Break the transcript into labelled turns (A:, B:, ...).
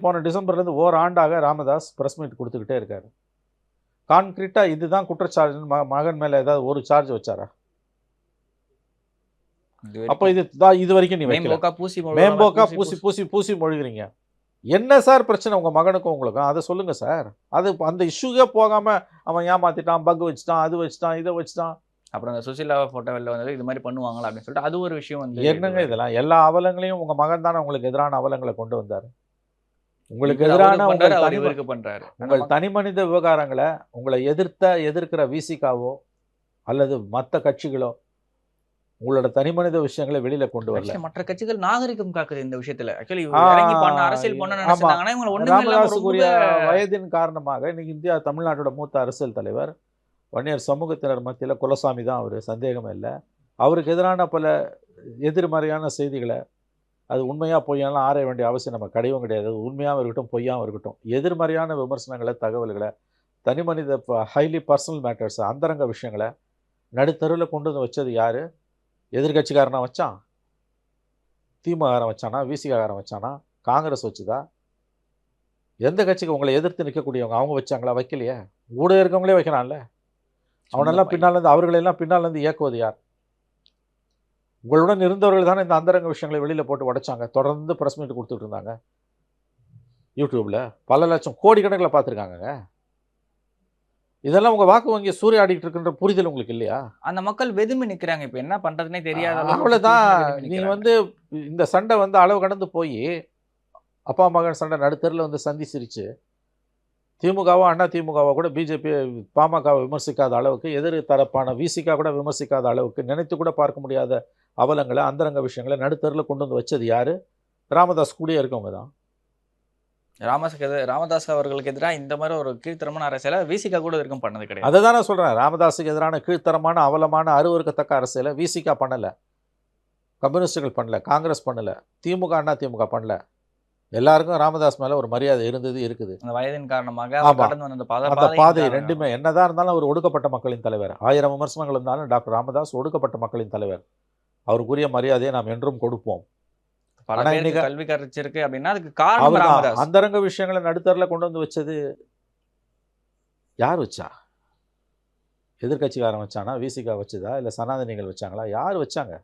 A: போன டிசம்பர்லேருந்து ஓராண்டாக Ramadoss press meet கொடுத்துக்கிட்டே இருக்காரு. கான்க்ரீட்டாக இதுதான் குற்றச்சார்ஜ் மகன் மேலே ஏதாவது ஒரு சார்ஜ் வச்சாரா? அப்போ இது வரைக்கும் நீ மேம்போக்கா பூசி மொழிகிறீங்க. என்ன சார் பிரச்சனை உங்கள் மகனுக்கும் உங்களுக்கும்? அதை சொல்லுங்கள் சார். அது அந்த இஷ்யூக்கே போகாமல் அவன் ஏமாற்றிட்டான், பக் வச்சுட்டான், அது வச்சுட்டான், இதை வச்சுட்டான்.
B: அப்புறம் அந்த சுசிலா ஃபோட்டோ வெளில வந்தது இது மாதிரி பண்ணுவாங்களா அப்படின்னு சொல்லிட்டு அது ஒரு விஷயம் வந்து
A: என்னங்க இதெல்லாம்? எல்லா அவலங்களையும் உங்கள் மகன் தானே உங்களுக்கு எதிரான அவலங்களை கொண்டு வந்தார். உங்களுக்கு எதிரான உங்கள் தனி மனித விவகாரங்களை உங்களை எதிர்க்கிற விசிகாவோ அல்லது மற்ற கட்சிகளோ உங்களோட தனி மனித விஷயங்களை வெளியில கொண்டு வரல.
B: மற்ற கட்சிகள் நாகரிகம் காக்குது இந்த விஷயத்துல.
A: ராமதாசுக்குரிய வயதின் காரணமாக இன்னைக்கு இந்தியா தமிழ்நாட்டோட மூத்த அரசியல் தலைவர், வன்னியர் சமூகத்தினர் மத்தியில் குலசாமி தான் அவர், சந்தேகமே இல்லை. அவருக்கு எதிரான பல எதிர்மறையான செய்திகளை அது உண்மையாக பொய்யாலாம் ஆராய வேண்டிய அவசியம் நம்ம கிடையவும் கிடையாது. உண்மையாகவும் இருக்கட்டும் பொய்யாகவும் இருக்கட்டும், எதிர்மறையான விமர்சனங்களை, தகவல்களை, தனி மனித ஹைலி பர்சனல் மேட்டர்ஸ், அந்தரங்க விஷயங்களை நடுத்தருவில் கொண்டு வந்து வச்சது யார்? எதிர்கட்சிக்காரனா வச்சான்? திமுககாரன் வச்சானா? விசிகாரன் வச்சானா? காங்கிரஸ் வச்சுதா? எந்த கட்சிக்கு உங்களை எதிர்த்து நிற்கக்கூடியவங்க அவங்க வச்சாங்களா? வைக்கலையே. கூட இருக்கவங்களே வைக்கிறான்ல. அவனெல்லாம் பின்னாலேருந்து அவர்களெல்லாம் பின்னாலேருந்து இயக்குவது யார்? உங்களுடன் இருந்தவர்கள் தானே இந்த அந்தரங்க விஷயங்களை வெளியில் போட்டு உடைச்சாங்க. தொடர்ந்து ப்ரெஸ் மீட் கொடுத்துட்டு இருந்தாங்க. யூடியூப்பில் பல லட்சம் கோடிக்கணக்கில் பார்த்துருக்காங்க. இதெல்லாம் உங்கள் வாக்கு வங்கி சூறையாடிட்டு இருக்குன்ற புரிதல் உங்களுக்கு இல்லையா?
B: அந்த மக்கள் வெதும்பி நிற்கிறாங்க. இப்போ என்ன பண்ணுறதுனே தெரியாத
A: அவ்வளோதான். நீங்கள் வந்து இந்த சண்டை வந்து அளவு கடந்து போய் அப்பா மகன் சண்டை நடுத்தரில் வந்து சந்தி சிரிச்சு திமுகவோ அண்ணா திமுகவோ கூட பிஜேபி பாமகவை விமர்சிக்காத அளவுக்கு, எதிர் தரப்பான விசிகா கூட விமர்சிக்காத அளவுக்கு, நினைத்து கூட பார்க்க முடியாத அவலங்களை, அந்தரங்க விஷயங்களை நடுத்தரில் கொண்டு வந்து வச்சது யார்? ராமதாஸ் கூடயே இருக்கவங்க தான்.
B: ராமதாஸ் அவர்களுக்கு எதிராக இந்த மாதிரி ஒரு கீழ்த்தரமான அரசியலை விசிகா கூட இருக்கும் பண்ணது கிடையாது.
A: அதை தான் நான் சொல்கிறேன். ராமதாஸுக்கு எதிரான கீழ்த்தரமான அவலமான அருவருக்கத்தக்க அரசியலை விசிகா பண்ணலை, கம்யூனிஸ்டுகள் பண்ணல, காங்கிரஸ் பண்ணலை, திமுக அண்ணா திமுக பண்ணல. எல்லாருக்கும் ராமதாஸ் மேலே ஒரு மரியாதை இருந்தது, இருக்குது.
B: அந்த வயதின் காரணமாக
A: அந்த பாதை ரெண்டுமே என்னதான் இருந்தாலும் அவர் ஒடுக்கப்பட்ட மக்களின் தலைவர். 1000 விமர்சனங்கள் இருந்தாலும் டாக்டர் ராமதாஸ் ஒடுக்கப்பட்ட மக்களின் தலைவர். அவருக்குரிய மரியாதையை நாம் என்றும் கொடுப்போம்.
B: கல்வி கற்பிச்சிருக்கு அப்படின்னா அதுக்கு காரணம்
A: அந்தரங்க விஷயங்களை நடுத்தரில் கொண்டு வந்து வச்சது யார் வச்சா? எதிர்கட்சிக்காரன் வச்சானா? விசிகா வச்சதா? இல்லை சனாதனிகள் வச்சாங்களா? யார் வச்சாங்க?